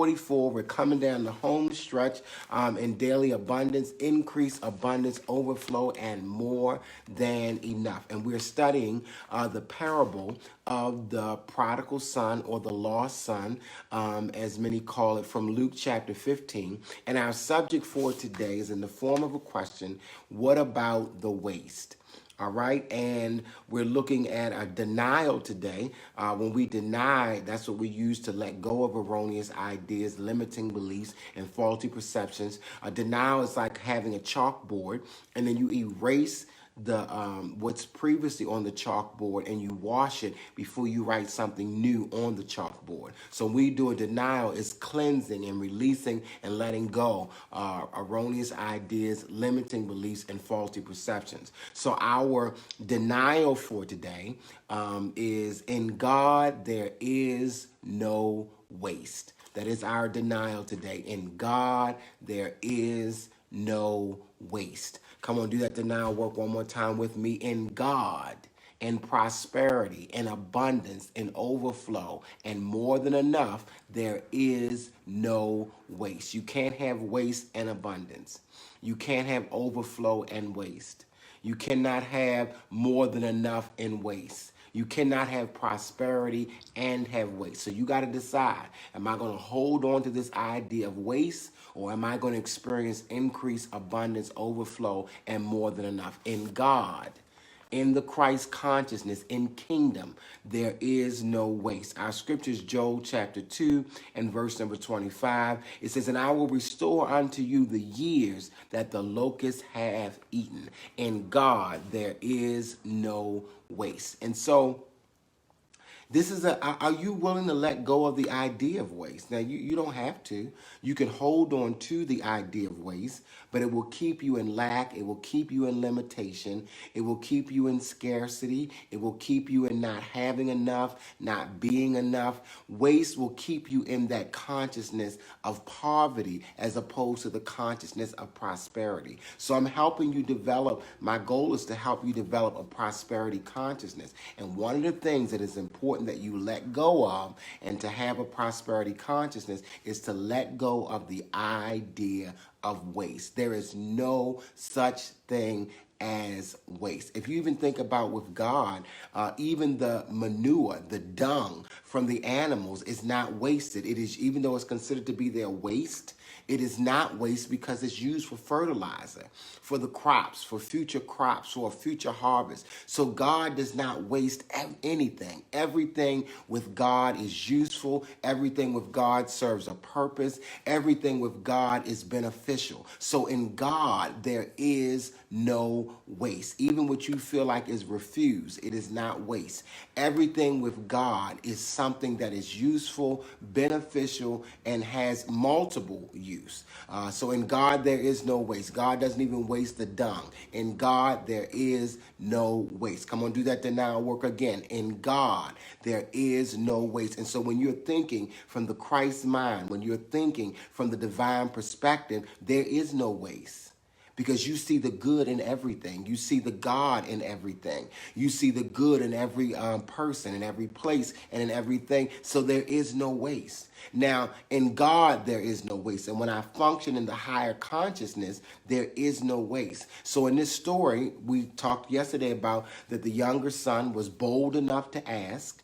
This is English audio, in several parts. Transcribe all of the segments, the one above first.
44. We're coming down the home stretch in daily abundance, increase, abundance, overflow, and more than enough. And we're studying the parable of the prodigal son, or the lost son, as many call it, from Luke chapter 15. And our subject for today is in the form of a question: what about the waste? All right, and we're looking at a denial today. When we deny, that's what we use to let go of erroneous ideas, limiting beliefs, and faulty perceptions. A denial is like having a chalkboard, and then you erase the what's previously on the chalkboard, and you wash it before you write something new on the chalkboard. So when we do a denial, is cleansing and releasing and letting go erroneous ideas, limiting beliefs, and faulty perceptions. So our denial for today is: in God there is no waste. That is our denial today. In God there is no waste. Come on, do that denial work one more time with me. In God, in prosperity, in abundance, in overflow, and more than enough, there is no waste. You can't have waste and abundance. You can't have overflow and waste. You cannot have more than enough and waste. You cannot have prosperity and have waste. So you got to decide: am I going to hold on to this idea of waste, or am I going to experience increase, abundance, overflow, and more than enough? In God, in the Christ consciousness, in kingdom, there is no waste. Our scripture is Joel chapter 2 and verse number 25. It says, "And I will restore unto you the years that the locusts have eaten." In God, there is no waste. And so, this is are you willing to let go of the idea of waste? Now, you don't have to. You can hold on to the idea of waste, but it will keep you in lack. It will keep you in limitation. It will keep you in scarcity. It will keep you in not having enough, not being enough. Waste will keep you in that consciousness of poverty as opposed to the consciousness of prosperity. So I'm helping you develop, my goal is to help you develop a prosperity consciousness. And one of the things that is important that you let go of, and to have a prosperity consciousness, is to let go of the idea of waste. There is no such thing as waste. If you even think about with God, even the manure, the dung from the animals is not wasted. It is, even though it's considered to be their waste, it is not waste because it's used for fertilizer, for the crops, for future crops, for a future harvest. So God does not waste anything. Everything with God is useful. Everything with God serves a purpose. Everything with God is beneficial. So in God, there is no waste. Even what you feel like is refuse, it is not waste. Everything with God is something that is useful, beneficial, and has multiple use. So in God, there is no waste. God doesn't even waste the dung. In God, there is no waste. Come on, do that denial work again. In God, there is no waste. And so when you're thinking from the Christ mind, when you're thinking from the divine perspective, there is no waste. Because you see the good in everything. You see the God in everything. You see the good in every person, in every place, and in everything. So there is no waste. Now, in God, there is no waste. And when I function in the higher consciousness, there is no waste. So in this story, we talked yesterday about that the younger son was bold enough to ask.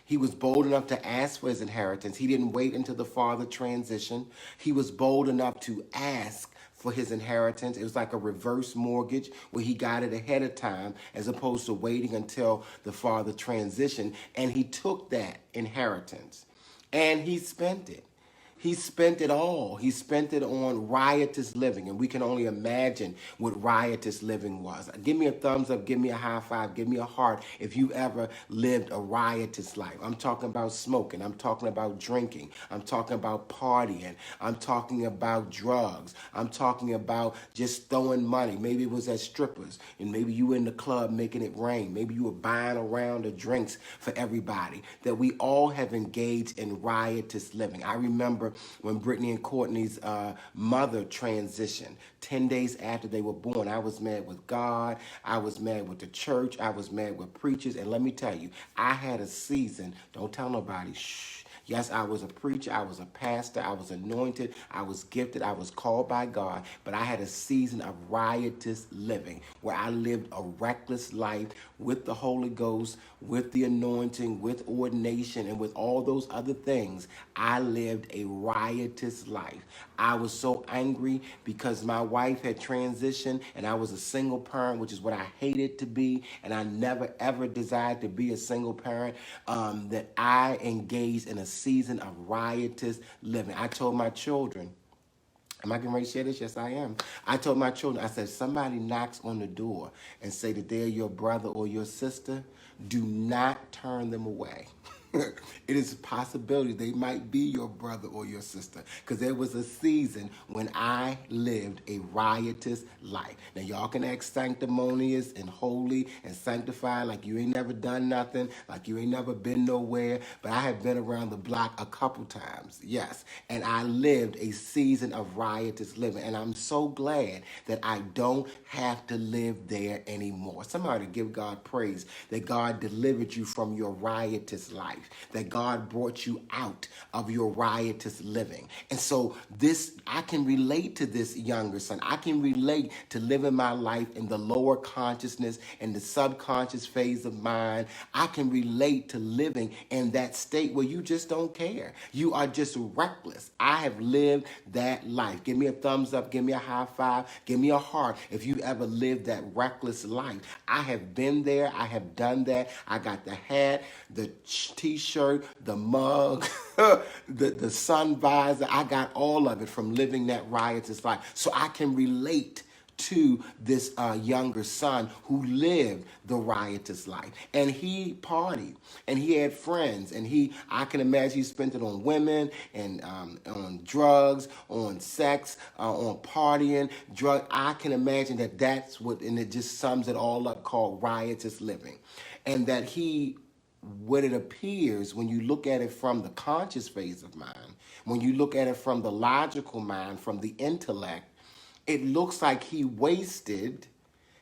He was bold enough to ask for his inheritance. He didn't wait until the father transitioned. He was bold enough to ask for his inheritance. It was like a reverse mortgage where he got it ahead of time as opposed to waiting until the father transitioned. And he took that inheritance and he spent it. He spent it all. He spent it on riotous living. And we can only imagine what riotous living was. Give me a thumbs up. Give me a high five. Give me a heart if you ever lived a riotous life. I'm talking about smoking. I'm talking about drinking. I'm talking about partying. I'm talking about drugs. I'm talking about just throwing money. Maybe it was at strippers. And maybe you were in the club making it rain. Maybe you were buying a round of drinks for everybody. That we all have engaged in riotous living. I remember when Brittany and Courtney's mother transitioned. 10 days after they were born, I was mad with God. I was mad with the church. I was mad with preachers. And let me tell you, I had a season, don't tell nobody, shh, Yes, I was a preacher, I was a pastor, I was anointed, I was gifted, I was called by God, but I had a season of riotous living where I lived a reckless life with the Holy Ghost, with the anointing, with ordination, and with all those other things. I lived a riotous life. I was so angry because my wife had transitioned and I was a single parent, which is what I hated to be, and I never ever desired to be a single parent, that I engaged in a season of riotous living. I told my children, am I getting ready to share this? Yes, I am. I told my children, I said, somebody knocks on the door and say that they're your brother or your sister, do not turn them away. It is a possibility they might be your brother or your sister, because there was a season when I lived a riotous life. Now, y'all can act sanctimonious and holy and sanctified like you ain't never done nothing, like you ain't never been nowhere, but I have been around the block a couple times, yes, and I lived a season of riotous living, and I'm so glad that I don't have to live there anymore. Somebody give God praise that God delivered you from your riotous life, that God brought you out of your riotous living. And so I can relate to this younger son. I can relate to living my life in the lower consciousness and the subconscious phase of mind. I can relate to living in that state where you just don't care. You are just reckless. I have lived that life. Give me a thumbs up, give me a high five, give me a heart if you ever lived that reckless life. I have been there. I have done that. I got the hat, the t-shirt, the mug, the sun visor. I got all of it from living that riotous life. So I can relate to this younger son who lived the riotous life, and he partied and he had friends, and I can imagine he spent it on women and on drugs, on sex, on partying, I can imagine that's what, and it just sums it all up, called riotous living. And that what it appears when you look at it from the conscious phase of mind, when you look at it from the logical mind, from the intellect, it looks like he wasted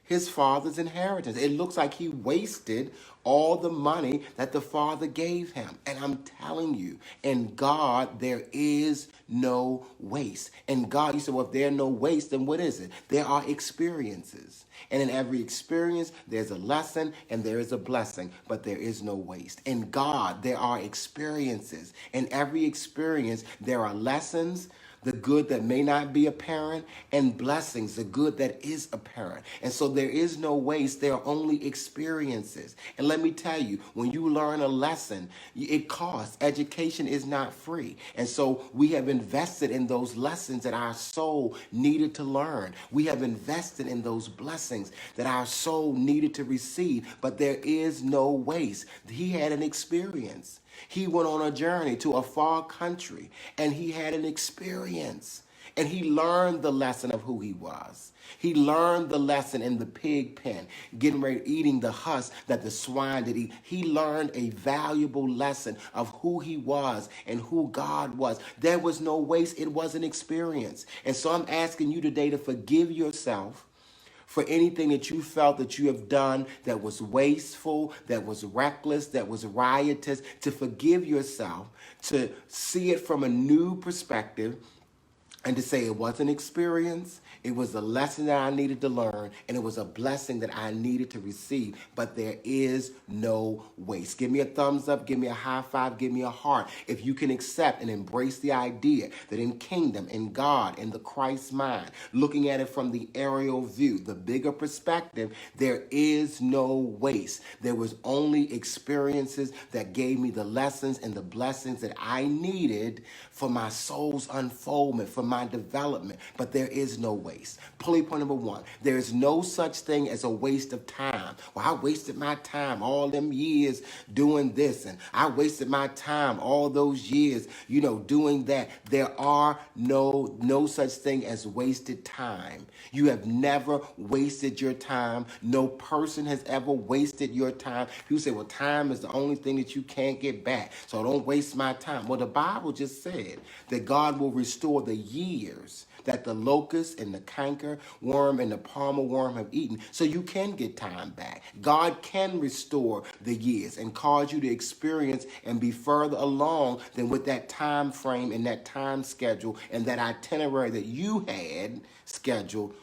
his father's inheritance. It looks like he wasted all the money that the father gave him. And I'm telling you, in God, there is no waste. In God, you say, well, if there's no waste, then what is it? There are experiences. And in every experience, there's a lesson and there is a blessing, but there is no waste. In God, there are experiences. In every experience, there are lessons, the good that may not be apparent, and blessings, the good that is apparent. And so there is no waste, there are only experiences. And let me tell you, when you learn a lesson, it costs. Education is not free. And so we have invested in those lessons that our soul needed to learn. We have invested in those blessings that our soul needed to receive, but there is no waste. He had an experience. He went on a journey to a far country, and he had an experience. And he learned the lesson of who he was. He learned the lesson in the pig pen, getting ready, eating the husk that the swine did eat. He learned a valuable lesson of who he was and who God was. There was no waste. It was an experience. And so I'm asking you today to forgive yourself for anything that you felt that you have done that was wasteful, that was reckless, that was riotous, to forgive yourself, to see it from a new perspective, and to say it was an experience, it was a lesson that I needed to learn, and it was a blessing that I needed to receive. But there is no waste. Give me a thumbs up, give me a high five, give me a heart if you can accept and embrace the idea that in kingdom, in God, in the Christ mind, looking at it from the aerial view, the bigger perspective, there is no waste. There was only experiences that gave me the lessons and the blessings that I needed for my soul's unfoldment, for my development. But there is no waste. Pulley point number one, there is no such thing as a waste of time. Well, I wasted my time all them years doing this, and I wasted my time all those years, doing that. There are no such thing as wasted time. You have never wasted your time. No person has ever wasted your time. People say, well, time is the only thing that you can't get back, so don't waste my time. Well, the Bible just said that God will restore the years years that the locust and the canker worm and the palmer worm have eaten, so you can get time back. God can restore the years and cause you to experience and be further along than with that time frame and that time schedule and that itinerary that you had scheduled,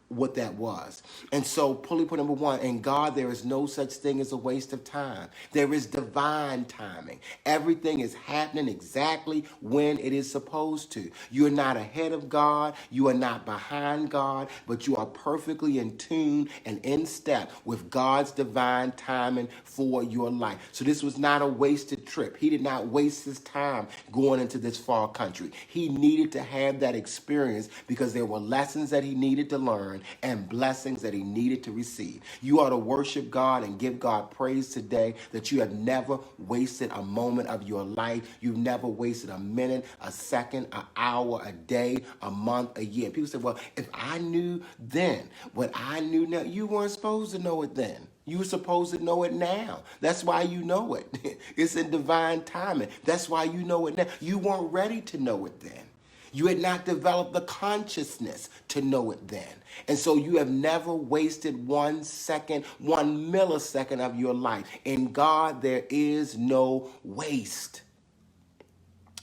what that was. And so, pulley point number one, in God, there is no such thing as a waste of time. There is divine timing. Everything is happening exactly when it is supposed to. You're not ahead of God. You are not behind God, but you are perfectly in tune and in step with God's divine timing for your life. So this was not a wasted trip. He did not waste his time going into this far country. He needed to have that experience because there were lessons that he needed to learn and blessings that he needed to receive. You ought to worship God and give God praise today that you have never wasted a moment of your life. You've never wasted a minute, a second, an hour, a day, a month, a year. People say, well, if I knew then what I knew now, you weren't supposed to know it then. You were supposed to know it now. That's why you know it. It's in divine timing. That's why you know it now. You weren't ready to know it then. You had not developed the consciousness to know it then. And so you have never wasted 1 second, 1 millisecond of your life. In God, there is no waste.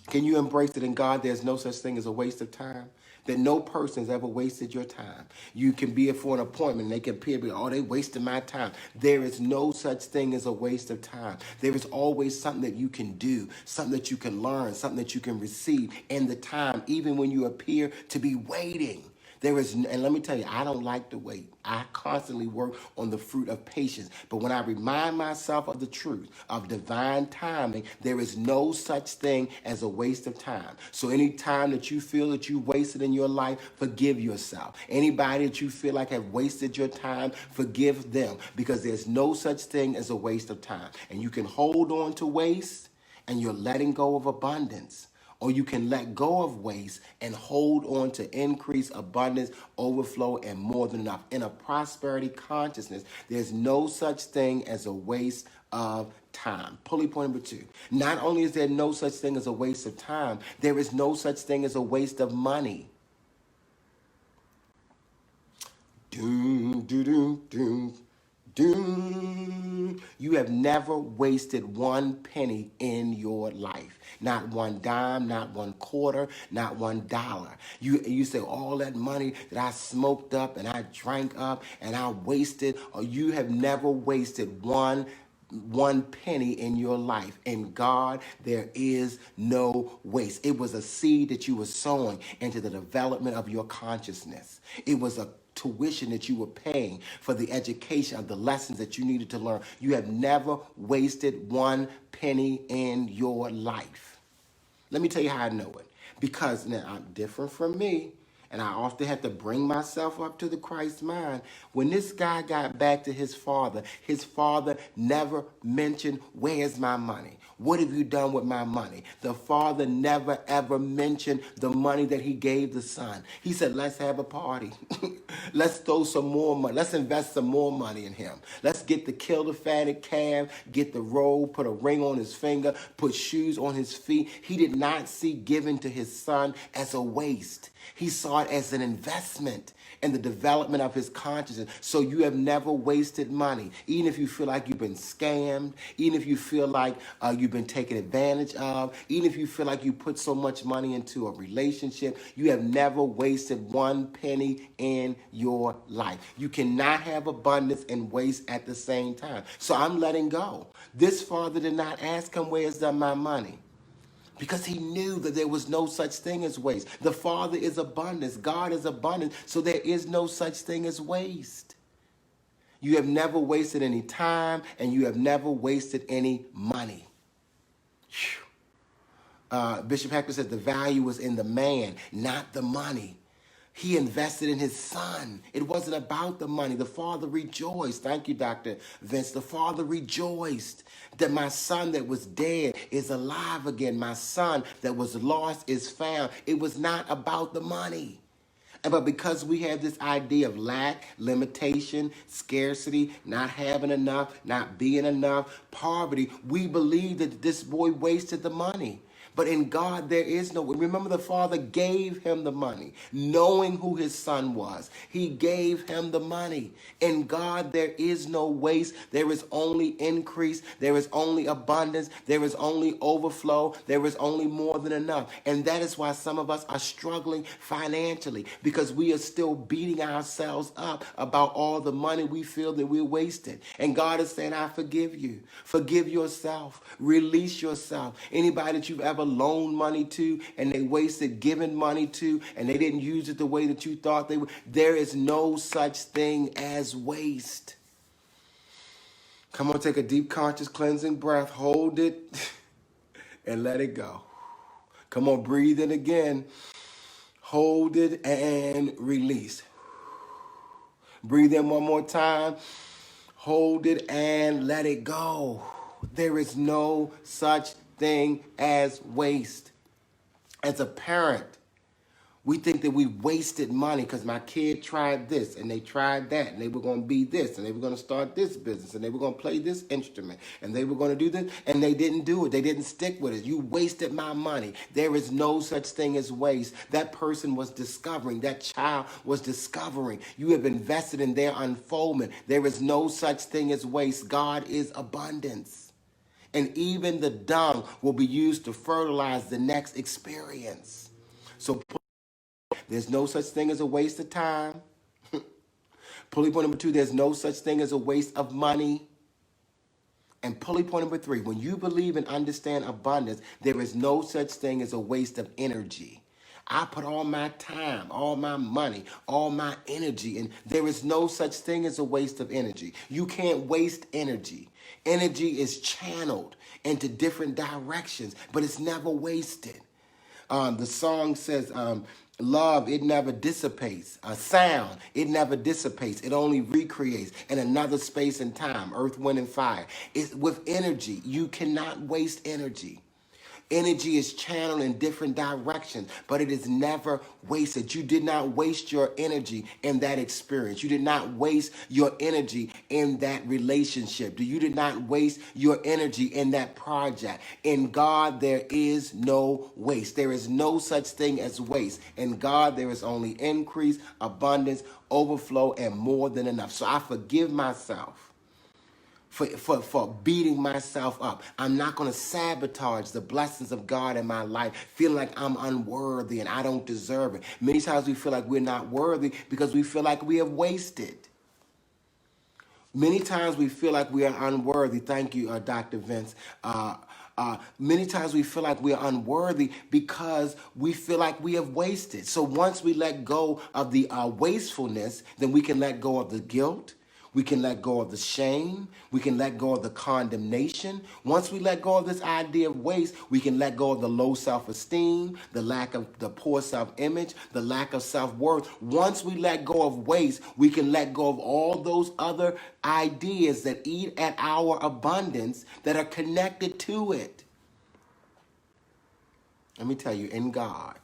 Can you embrace that in God, there's no such thing as a waste of time? That no person has ever wasted your time. You can be here for an appointment. They can appear, oh, they wasted my time. There is no such thing as a waste of time. There is always something that you can do, something that you can learn, something that you can receive in the time, even when you appear to be waiting. There is, and let me tell you, I don't like to wait. I constantly work on the fruit of patience. But when I remind myself of the truth of divine timing, there is no such thing as a waste of time. So any time that you feel that you wasted in your life, forgive yourself. Anybody that you feel like have wasted your time, forgive them, because there's no such thing as a waste of time. And you can hold on to waste and you're letting go of abundance. Or you can let go of waste and hold on to increase, abundance, overflow, and more than enough. In a prosperity consciousness, there's no such thing as a waste of time. Pulley point number two. Not only is there no such thing as a waste of time, there is no such thing as a waste of money. Doom, doom, doom, doom. Doom. You have never wasted 1 penny in your life. Not 1 dime, not 1 quarter, not $1. You say all that money that I smoked up and I drank up and I wasted, or you have never wasted one penny in your life. In God, there is no waste. It was a seed that you were sowing into the development of your consciousness. It was a tuition that you were paying for the education of the lessons that you needed to learn. You have never wasted 1 penny in your life. Let me tell you how I know it. Because now I'm different from me, and I often have to bring myself up to the Christ mind. When this guy got back to his father never mentioned, where's my money? What have you done with my money? The father never ever mentioned the money that he gave the son. He said, let's have a party. Let's throw some more money. Let's invest some more money in him. Let's kill the fatted calf, get the robe, put a ring on his finger, put shoes on his feet. He did not see giving to his son as a waste. He saw it as an investment in the development of his consciousness. So you have never wasted money. Even if you feel like you've been scammed, even if you feel like you've been taken advantage of, even if you feel like you put so much money into a relationship, you have never wasted 1 penny in your life. You cannot have abundance and waste at the same time. So I'm letting go. This father did not ask him, where's my money? Because he knew that there was no such thing as waste. The Father is abundance. God is abundance. So there is no such thing as waste. You have never wasted any time, and you have never wasted any money. Bishop Hector said the value was in the man, not the money. He invested in his son. It wasn't about the money. The father rejoiced. Thank you, Dr. Vince. The father rejoiced that my son that was dead is alive again. My son that was lost is found. It was not about the money. But because we have this idea of lack, limitation, scarcity, not having enough, not being enough, poverty, we believe that this boy wasted the money. But in God, there is no way. Remember, the Father gave him the money, knowing who his son was. He gave him the money. In God, there is no waste. There is only increase. There is only abundance. There is only overflow. There is only more than enough. And that is why some of us are struggling financially, because we are still beating ourselves up about all the money we feel that we're wasting. And God is saying, I forgive you. Forgive yourself. Release yourself. Anybody that you've ever loaned money to and they wasted giving money to and they didn't use it the way that you thought they would, there is no such thing as waste. Come on, take a deep, conscious, cleansing breath. Hold it and let it go. Come on, breathe in again. Hold it and release. Breathe in one more time. Hold it and let it go. There is no such thing as waste. As a parent, we think that we wasted money because my kid tried this and they tried that and they were going to be this and they were going to start this business and they were going to play this instrument and they were going to do this and they didn't do it. They didn't stick with it. You wasted my money. There is no such thing as waste. That person was discovering. That child was discovering. You have invested in their unfoldment. There is no such thing as waste. God is abundance. And even the dung will be used to fertilize the next experience. So there's no such thing as a waste of time. Pulley point number 2, there's no such thing as a waste of money. And pulley point number 3, when you believe and understand abundance, there is no such thing as a waste of energy. I put all my time, all my money, all my energy, and there is no such thing as a waste of energy. You can't waste energy. Energy is channeled into different directions, but it's never wasted. The song says, love, it never dissipates. Sound, it never dissipates. It only recreates in another space and time. Earth, wind, and fire. It's with energy. You cannot waste energy. Energy is channeled in different directions, but it is never wasted. You did not waste your energy in that experience. You did not waste your energy in that relationship. You did not waste your energy in that project. In God, there is no waste. There is no such thing as waste. In God, there is only increase, abundance, overflow, and more than enough. So I forgive myself for beating myself up. I'm not going to sabotage the blessings of God in my life, feeling like I'm unworthy and I don't deserve it. Many times we feel like we're not worthy because we feel like we have wasted. Many times we feel like we are unworthy. Thank you, Dr. Vince. Many times we feel like we are unworthy because we feel like we have wasted. So once we let go of the wastefulness, then we can let go of the guilt. We can let go of the shame. We can let go of the condemnation. Once we let go of this idea of waste, we can let go of the low self-esteem, the lack of the poor self-image, the lack of self-worth. Once we let go of waste, we can let go of all those other ideas that eat at our abundance that are connected to it. Let me tell you, in God,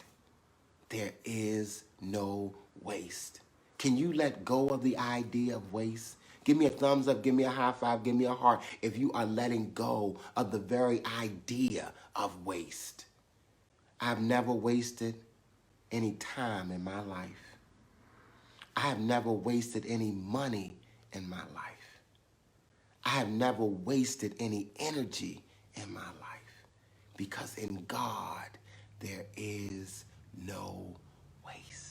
there is no waste. Can you let go of the idea of waste? Give me a thumbs up, give me a high five, give me a heart if you are letting go of the very idea of waste. I've never wasted any time in my life. I have never wasted any money in my life. I have never wasted any energy in my life, because in God there is no waste.